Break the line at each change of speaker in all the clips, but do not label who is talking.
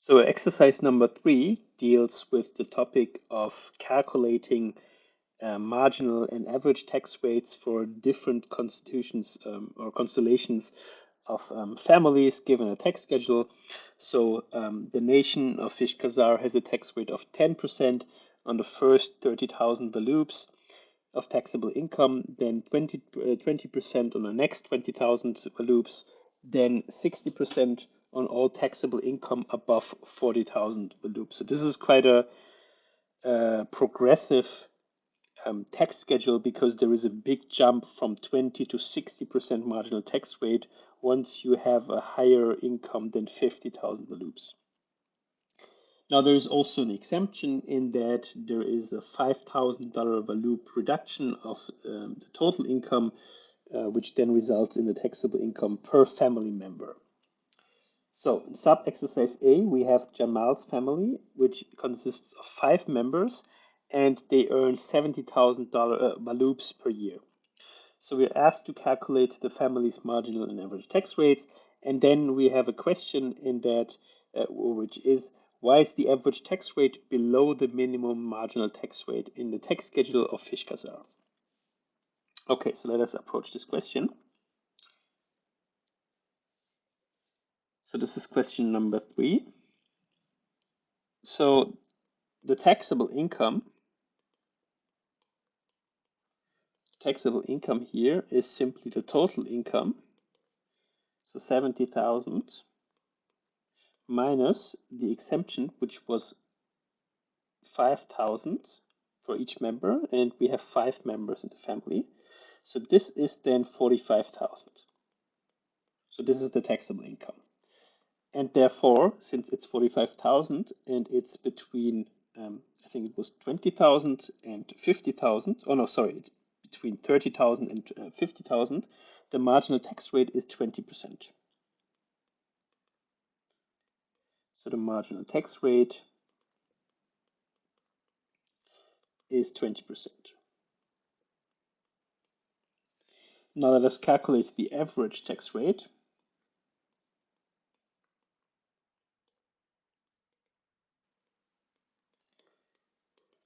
So exercise number 3 deals with the topic of calculating marginal and average tax rates for different constitutions or constellations of families given a tax schedule. So the nation of Fish-Khazar has a tax rate of 10% on the first 30,000 voloops of taxable income, then 20% on the next 20,000 voloops, then 60% on all taxable income above 40,000 voloops. So this is quite a progressive tax schedule because there is a big jump from 20 to 60% marginal tax rate once you have a higher income than 50,000 voloops. Now, there is also an exemption in that there is a $5,000 voloop reduction of the total income, which then results in the taxable income per family member. So in sub-exercise A, we have Jamal's family, which consists of 5 members, and they earn $70,000 voloops per year. So we're asked to calculate the family's marginal and average tax rates, and then we have a question in that, which is, why is the average tax rate below the minimum marginal tax rate in the tax schedule of Fish-Khazar? Okay, so let us approach this question. So this is question number 3. So the taxable income here is simply the total income, so 70,000 minus the exemption, which was 5,000 for each member, and we have 5 members in the family. So this is then 45,000. So this is the taxable income. And therefore, since it's 45,000 and it's between, I think it was 20,000 and 50,000. Oh no, sorry, it's between 30,000 and 50,000. The marginal tax rate is 20%. So the marginal tax rate is 20%. Now let us calculate the average tax rate.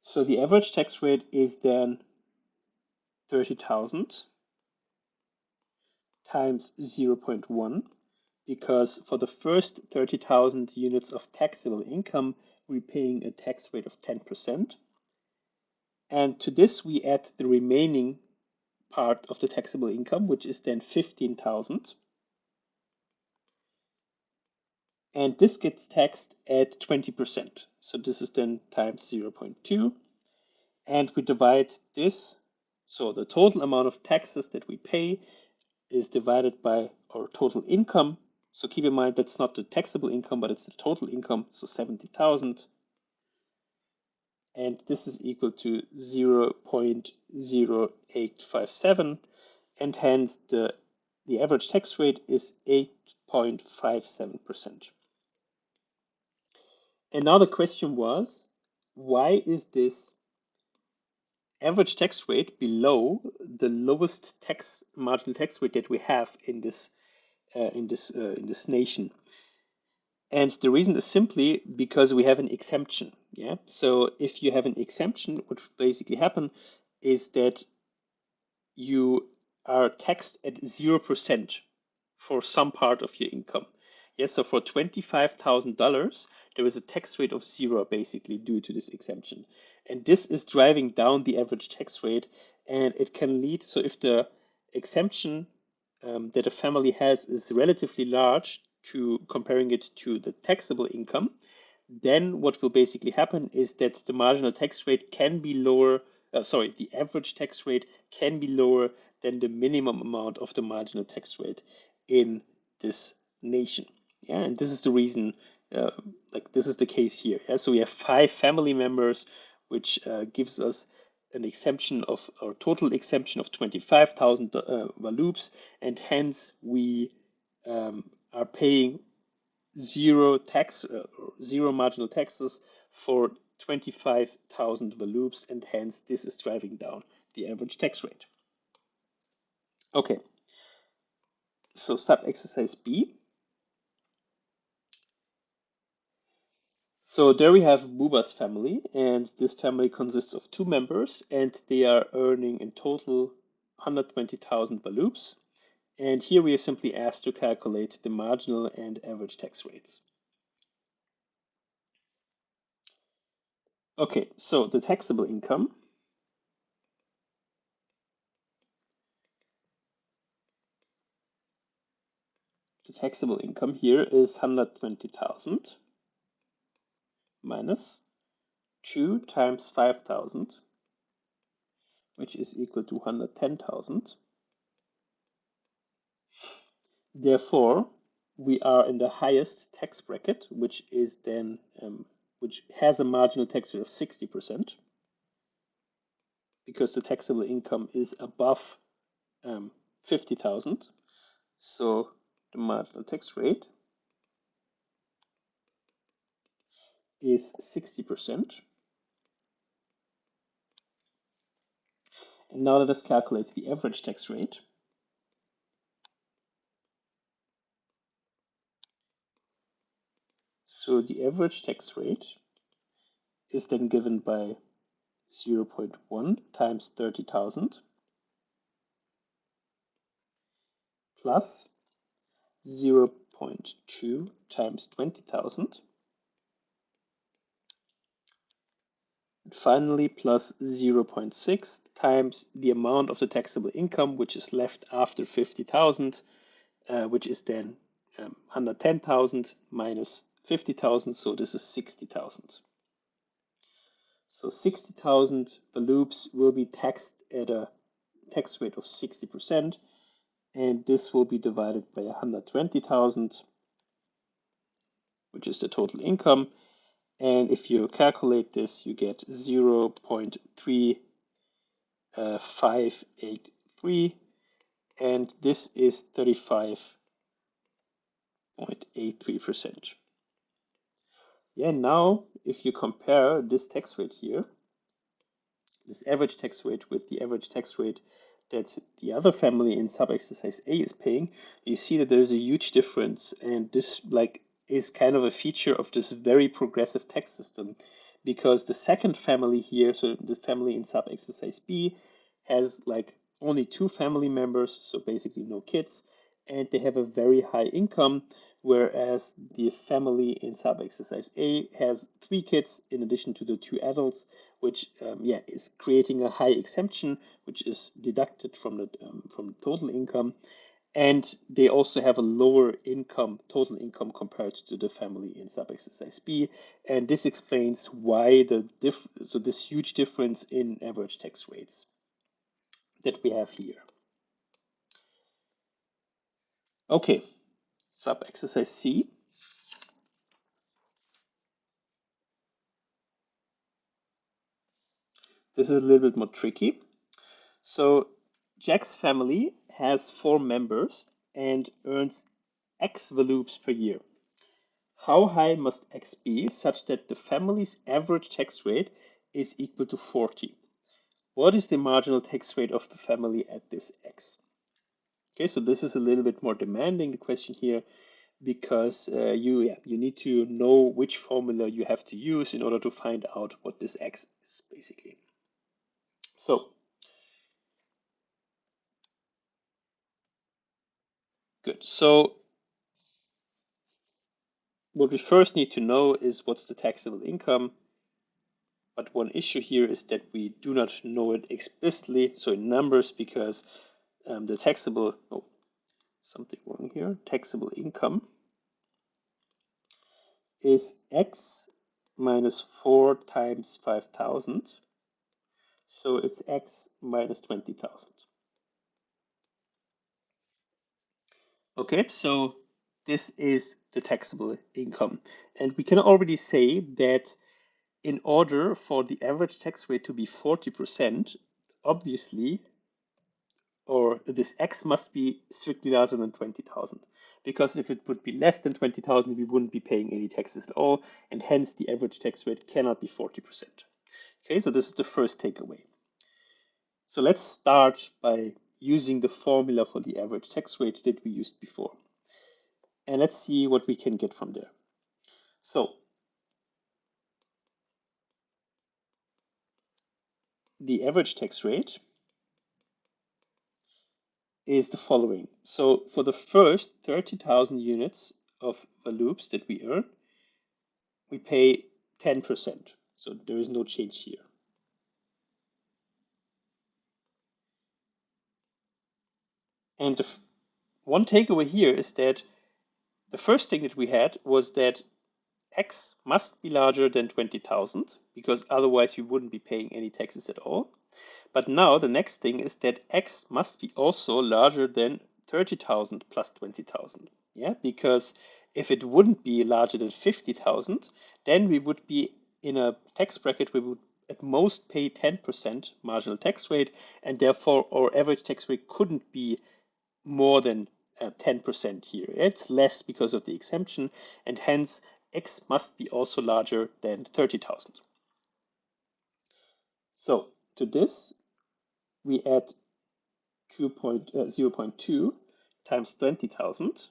So the average tax rate is then 30,000 times 0.1, because for the first 30,000 units of taxable income, we're paying a tax rate of 10%. And to this, we add the remaining part of the taxable income, which is then 15,000. And this gets taxed at 20%. So this is then times 0.2. And we divide this. So the total amount of taxes that we pay is divided by our total income. So keep in mind that's not the taxable income, but it's the total income, so 70,000. And this is equal to 0.0857, and hence the average tax rate is 8.57%. And now the question was, why is this average tax rate below the lowest marginal tax rate that we have in this nation? And the reason is simply because we have an exemption. Yeah. So if you have an exemption, what would basically happen is that you are taxed at 0% for some part of your income. Yeah. So for $25,000, there is a tax rate of 0 basically due to this exemption. And this is driving down the average tax rate, and it can lead. So if the exemption that a family has is relatively large to comparing it to the taxable income, then what will basically happen is that the marginal tax rate can be lower. The average tax rate can be lower than the minimum amount of the marginal tax rate in this nation. Yeah, and this is the reason, this is the case here. Yeah, so we have 5 family members, which gives us an exemption of, or total exemption of 25,000 voloops, and hence we are paying zero marginal taxes for 25,000 voloops, and hence this is driving down the average tax rate. Okay, so sub exercise B. So there we have Buba's family, and this family consists of two members, and they are earning in total 120,000 baloops. And here we are simply asked to calculate the marginal and average tax rates. Okay, so the taxable income. The taxable income here is 120,000 minus 2 times 5,000, which is equal to 110,000. Therefore, we are in the highest tax bracket, which is then which has a marginal tax rate of 60%, because the taxable income is above 50,000. So the marginal tax rate is 60%. And now let us calculate the average tax rate. So the average tax rate is then given by 0.1 times 30,000 plus 0.2 times 20,000, and finally plus 0.6 times the amount of the taxable income which is left after 50,000, which is then 110,000 minus 50,000, so this is 60,000. So 60,000 baloops will be taxed at a tax rate of 60%, and this will be divided by 120,000, which is the total income. And if you calculate this, you get 0.3583, and this is 35.83%. Yeah, now if you compare this tax rate here, this average tax rate with the average tax rate that the other family in sub-exercise A is paying, you see that there's a huge difference, and this is kind of a feature of this very progressive tax system, because the second family here, so the family in sub-exercise B, has only two family members, so basically no kids, and they have a very high income, whereas the family in sub-exercise A has three kids in addition to the two adults, which is creating a high exemption, which is deducted from the total income, and they also have a lower total income compared to the family in sub-exercise B, and this explains why this huge difference in average tax rates that we have here. Okay, sub-exercise C. This is a little bit more tricky. So Jack's family has four members and earns X voloops per year. How high must X be such that the family's average tax rate is equal to 40? What is the marginal tax rate of the family at this X? Okay, so this is a little bit more demanding, the question here, because you need to know which formula you have to use in order to find out what this X is, basically. So, good. So, what we first need to know is what's the taxable income. But one issue here is that we do not know it explicitly, so in numbers, because the taxable, oh, something wrong here, taxable income is X minus 4 times 5,000. So it's X minus 20,000. Okay, so this is the taxable income. And we can already say that in order for the average tax rate to be 40%, obviously, or this X must be strictly larger than 20,000. Because if it would be less than 20,000, we wouldn't be paying any taxes at all, and hence the average tax rate cannot be 40%. Okay, so this is the first takeaway. So let's start by using the formula for the average tax rate that we used before. And let's see what we can get from there. So the average tax rate is the following. So for the first 30,000 units of loops that we earn, we pay 10%. So there is no change here. And the one takeaway here is that the first thing that we had was that X must be larger than 20,000 because otherwise you wouldn't be paying any taxes at all. But now the next thing is that X must be also larger than 30,000 plus 20,000. Yeah, because if it wouldn't be larger than 50,000, then we would be in a tax bracket where we would at most pay 10% marginal tax rate, and therefore our average tax rate couldn't be more than 10% here. It's less because of the exemption, and hence X must be also larger than 30,000. So to this, we add 0.2 times 20,000.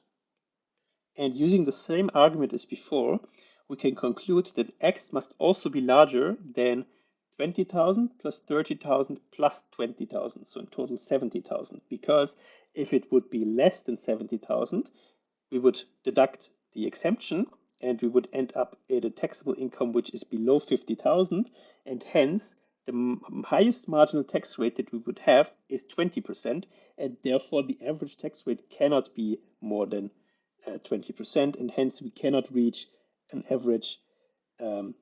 And using the same argument as before, we can conclude that X must also be larger than 20,000 plus 30,000 plus 20,000, so in total 70,000. Because if it would be less than 70,000, we would deduct the exemption and we would end up at a taxable income which is below 50,000, and hence the highest marginal tax rate that we would have is 20%, and therefore the average tax rate cannot be more than 20%, and hence we cannot reach an average, kind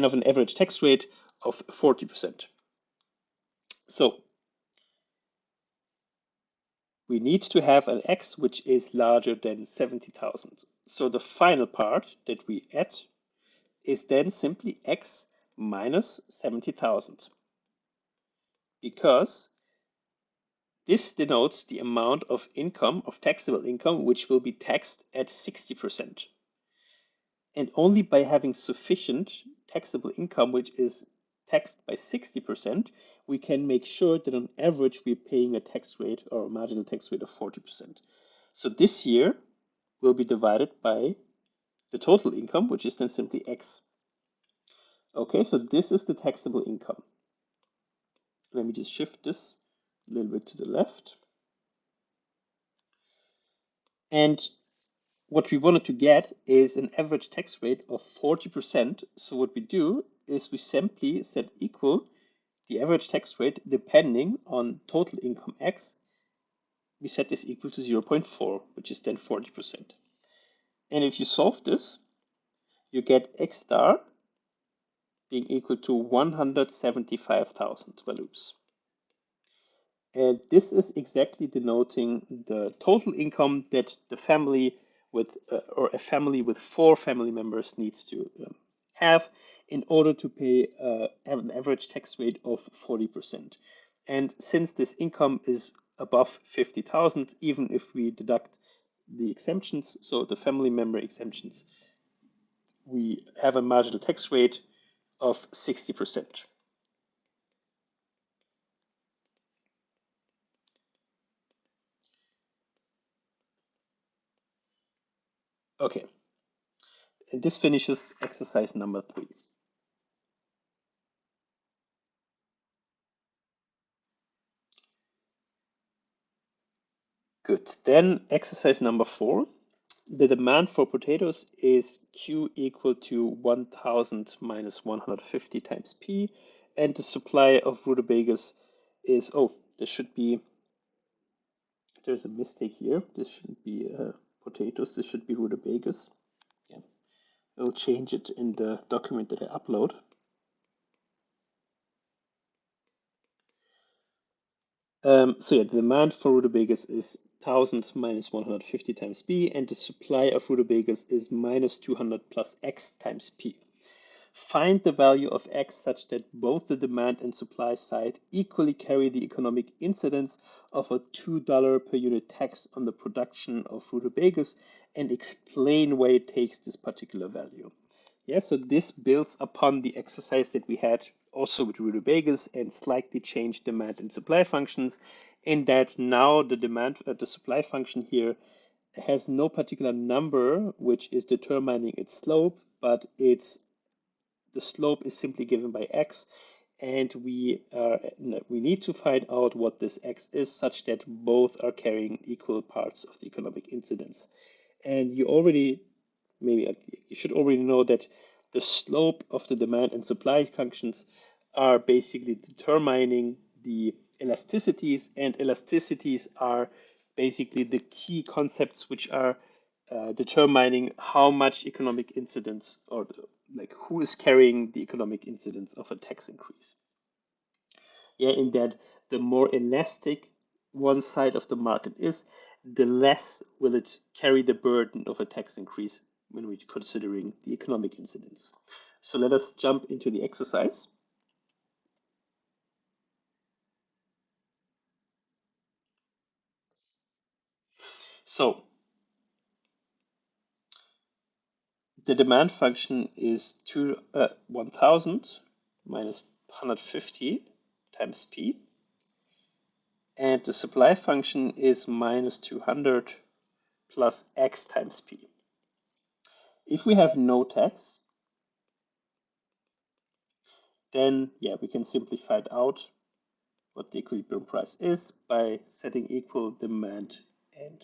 of an average tax rate of 40%. So we need to have an X which is larger than 70,000. So the final part that we add is then simply X minus 70,000, because this denotes the amount of income, of taxable income, which will be taxed at 60%. And only by having sufficient taxable income, which is taxed by 60%, we can make sure that on average we're paying a tax rate or a marginal tax rate of 40%. So this year will be divided by the total income, which is then simply X. Okay, so this is the taxable income. Let me just shift this a little bit to the left. And what we wanted to get is an average tax rate of 40%. So what we do is we simply set equal the average tax rate depending on total income X. We set this equal to 0.4, which is then 40%. And if you solve this, you get X star being equal to 175,000 values. And this is exactly denoting the total income that the family with, or a family with 4 family members needs to have in order to pay an average tax rate of 40%. And since this income is above 50,000, even if we deduct the exemptions, so the family member exemptions, we have a marginal tax rate of 60%. Okay, and this finishes exercise number 3. Good, then exercise number 4. The demand for potatoes is Q equal to 1000 minus 150 times P, and the supply of rutabagas is, there's a mistake here. This shouldn't be potatoes, this should be rutabagas. Yeah, I'll change it in the document that I upload. The demand for rutabagas is 1000 minus 150 times P, and the supply of rutabagas is minus 200 plus X times P. Find the value of X such that both the demand and supply side equally carry the economic incidence of a $2 per unit tax on the production of rutabagas, and explain why it takes this particular value. Yeah, so this builds upon the exercise that we had also with rutabagas and slightly changed demand and supply functions, in that now the supply function here has no particular number which is determining its slope, but it's the slope is simply given by x, and we need to find out what this x is such that both are carrying equal parts of the economic incidence. And you should already know that the slope of the demand and supply functions are basically determining the elasticities, and elasticities are basically the key concepts which are determining how much economic incidence, or like who is carrying the economic incidence of a tax increase. Yeah, in that the more elastic one side of the market is, the less will it carry the burden of a tax increase when we're considering the economic incidence. So let us jump into the exercise. So the demand function is 1000 minus 150 times P, and the supply function is minus 200 plus X times P. If we have no tax, then yeah, we can simply find out what the equilibrium price is by setting equal demand and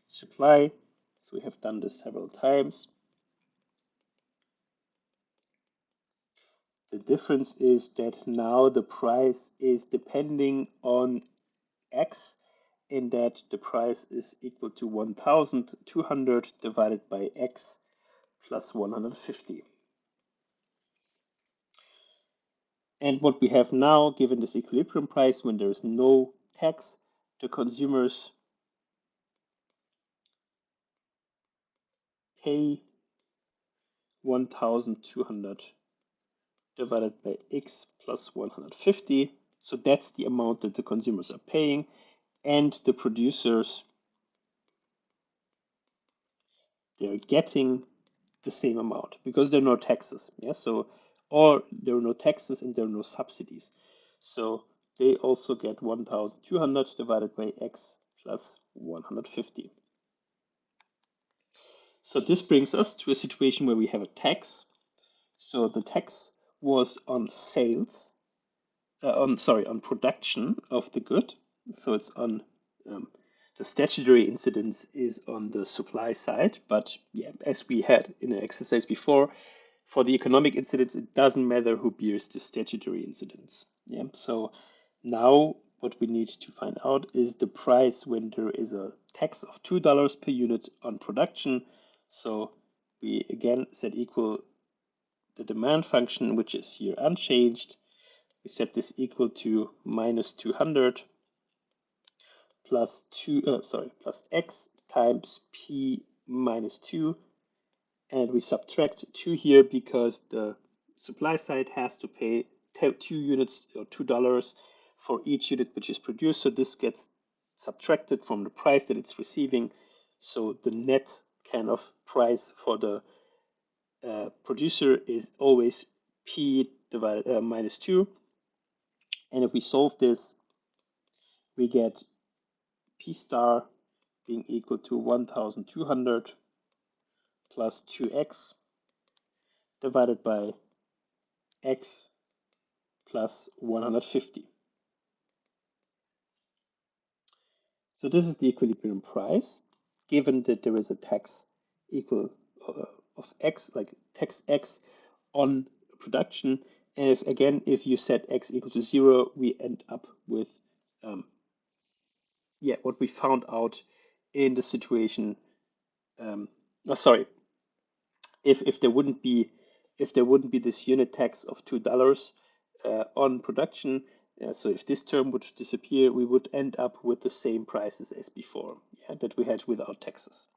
supply. So we have done this several times. The difference is that now the price is depending on X, in that the price is equal to 1,200 divided by X plus 150. And what we have now, given this equilibrium price, when there is no tax, the consumers pay 1,200 divided by X plus 150. So that's the amount that the consumers are paying, and the producers, they're getting the same amount because there are no taxes. Yeah, so or there are no taxes and there are no subsidies. So they also get 1,200 divided by X plus 150. So this brings us to a situation where we have a tax. So the tax was on sales, on production of the good. So it's on the statutory incidence is on the supply side, but yeah, as we had in the exercise before, for the economic incidence, it doesn't matter who bears the statutory incidence. Yeah, so now what we need to find out is the price when there is a tax of $2 per unit on production. So we again set equal the demand function, which is here unchanged. We set this equal to minus 200 plus plus X times P minus 2, and we subtract 2 here because the supply side has to pay 2 units or $2 for each unit which is produced. So this gets subtracted from the price that it's receiving. So the net kind of price for the producer is always P divided minus 2. And if we solve this, we get P star being equal to 1,200 plus 2x divided by x plus 150. So this is the equilibrium price, given that there is a tax equal of x, like tax x on production. And if you set x equal to 0, we end up with what we found out in the situation. Oh, sorry, if there wouldn't be this unit tax of $2 on production, so if this term would disappear, we would end up with the same prices as before, that we had without taxes.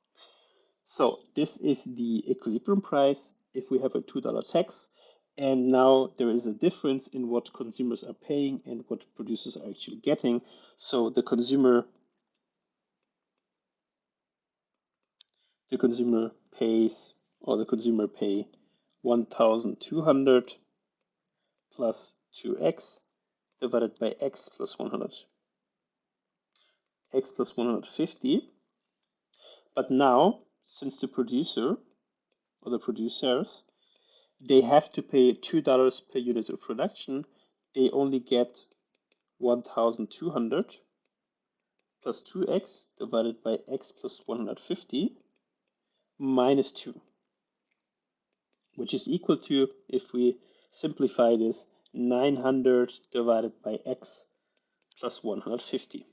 So this is the equilibrium price if we have a $2 tax, and now there is a difference in what consumers are paying and what producers are actually getting. So the consumer pays, or the consumer pay 1,200 plus 2x divided by x plus 100, x plus 150. But now, since the producer or the producers they have to pay $2 per unit of production. They only get 1,200 plus 2x divided by x plus 150 minus 2, which is equal to, if we simplify this, 900 divided by x plus 150.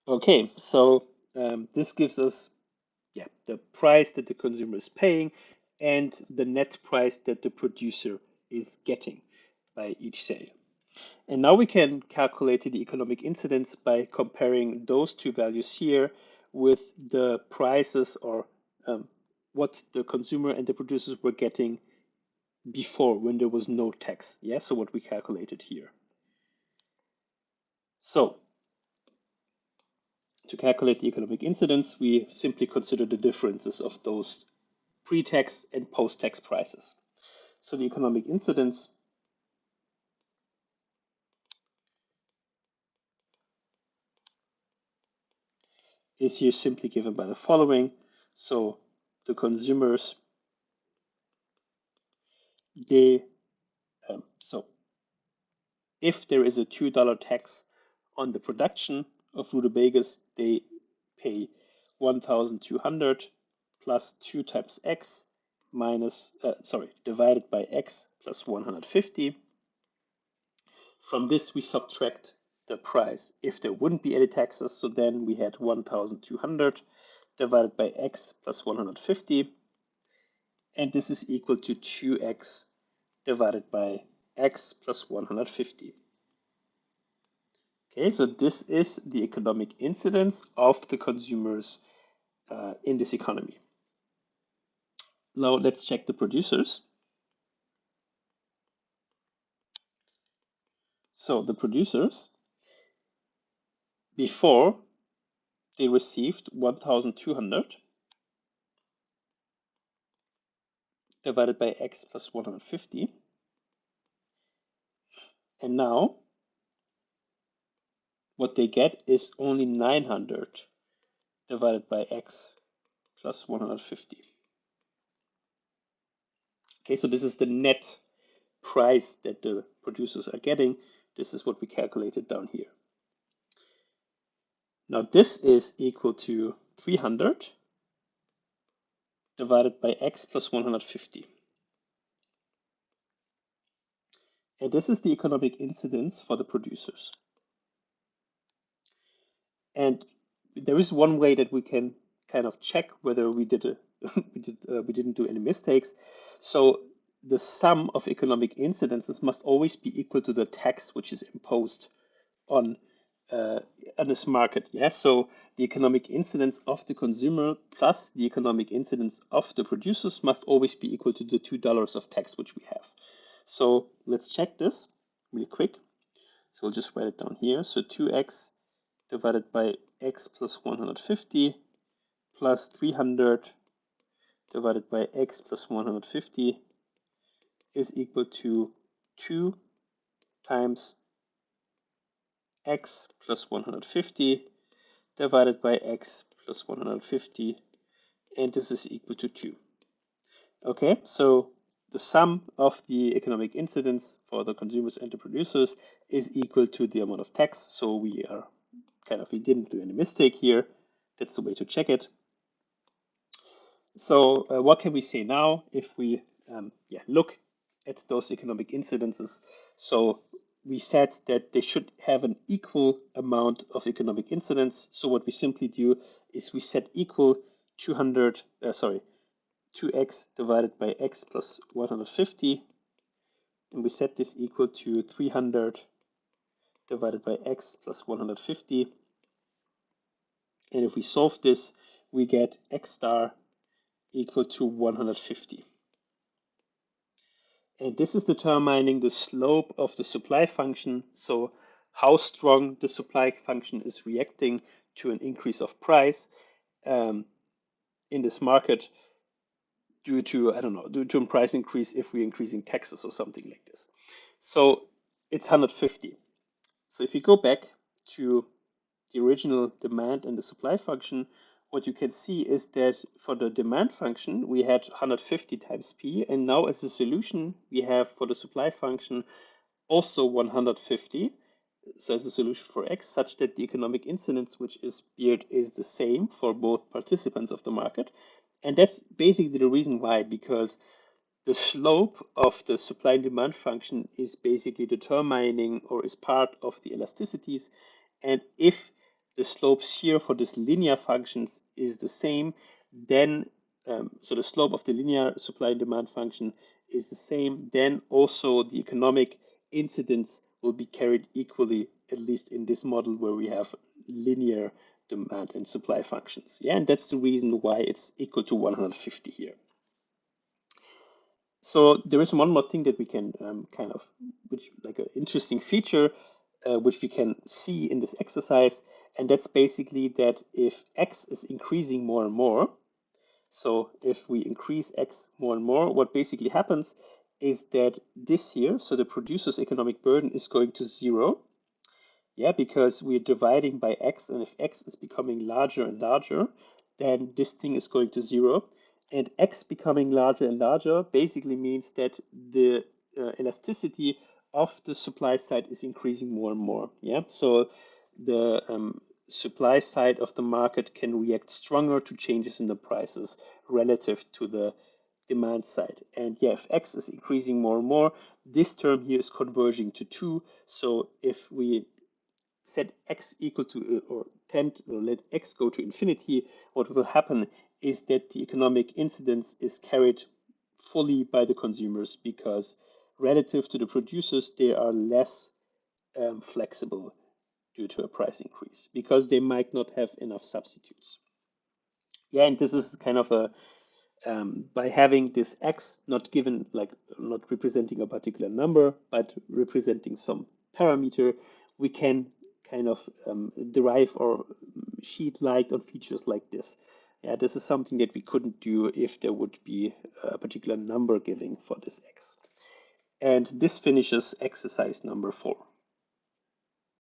Okay, so this gives us the price that the consumer is paying and the net price that the producer is getting by each sale. And now we can calculate the economic incidence by comparing those two values here with the prices or what the consumer and the producers were getting before when there was no tax. Yeah, so what we calculated here. So to calculate the economic incidence, we simply consider the differences of those pre-tax and post-tax prices. So the economic incidence is here simply given by the following. So the consumers, so if there is a $2 tax on the production of rutabagas, they pay 1,200 plus 2 times x minus, divided by x plus 150. From this, we subtract the price if there wouldn't be any taxes. So then we had 1,200 divided by x plus 150. And this is equal to 2x divided by x plus 150. Okay, so this is the economic incidence of the consumers in this economy. Now let's check the producers. So the producers, before they received 1,200 divided by x plus 150. And now what they get is only 900 divided by x plus 150. Okay, so this is the net price that the producers are getting. This is what we calculated down here. Now this is equal to 300 divided by x plus 150. And this is the economic incidence for the producers. And there is one way that we can kind of check whether we didn't do any mistakes. So the sum of economic incidences must always be equal to the tax which is imposed on this market. Yeah, so the economic incidence of the consumer plus the economic incidence of the producers must always be equal to the $2 of tax which we have. So let's check this really quick. So we'll just write it down here. So 2x divided by x plus 150 plus 300 divided by x plus 150 is equal to 2 times x plus 150 divided by x plus 150, and this is equal to 2. Okay, so the sum of the economic incidence for the consumers and the producers is equal to the amount of tax. So we didn't do any mistake here. That's the way to check it. So what can we say now if we look at those economic incidences? So we said that they should have an equal amount of economic incidence. So what we simply do is we set equal 2x divided by x plus 150, and we set this equal to 300 divided by x plus 150. And if we solve this, we get x star equal to 150. And this is determining the slope of the supply function. So how strong the supply function is reacting to an increase of price in this market due to a price increase if we're increasing taxes or something like this. So it's 150. So if you go back to the original demand and the supply function, what you can see is that for the demand function, we had 150 times P, and now as a solution, we have for the supply function also 150. So as a solution for X, such that the economic incidence, which is beard, is the same for both participants of the market. And that's basically the reason why, because the slope of the supply and demand function is basically determining or is part of the elasticities. And if the slopes here for this linear functions is the same, then so the slope of the linear supply and demand function is the same, then also the economic incidence will be carried equally, at least in this model where we have linear demand and supply functions. Yeah, and that's the reason why it's equal to 150 here. So there is one more thing that we can kind of, which like an interesting feature, which we can see in this exercise, and that's basically that if x is increasing more and more, so if we increase x more and more, what basically happens is that this here, so the producer's economic burden is going to zero, yeah, because we're dividing by x, and if x is becoming larger and larger, then this thing is going to zero. And x becoming larger and larger basically means that the elasticity of the supply side is increasing more and more. Yeah, so the supply side of the market can react stronger to changes in the prices relative to the demand side. And yeah, if x is increasing more and more, this term here is converging to 2. So if we set x equal to or tend or let x go to infinity, what will happen is that the economic incidence is carried fully by the consumers, because relative to the producers, they are less flexible due to a price increase because they might not have enough substitutes. Yeah, and this is kind of a by having this x not given, like not representing a particular number, but representing some parameter, we can kind of derive or shed light on features like this. Yeah, this is something that we couldn't do if there would be a particular number giving for this x. And this finishes exercise number 4.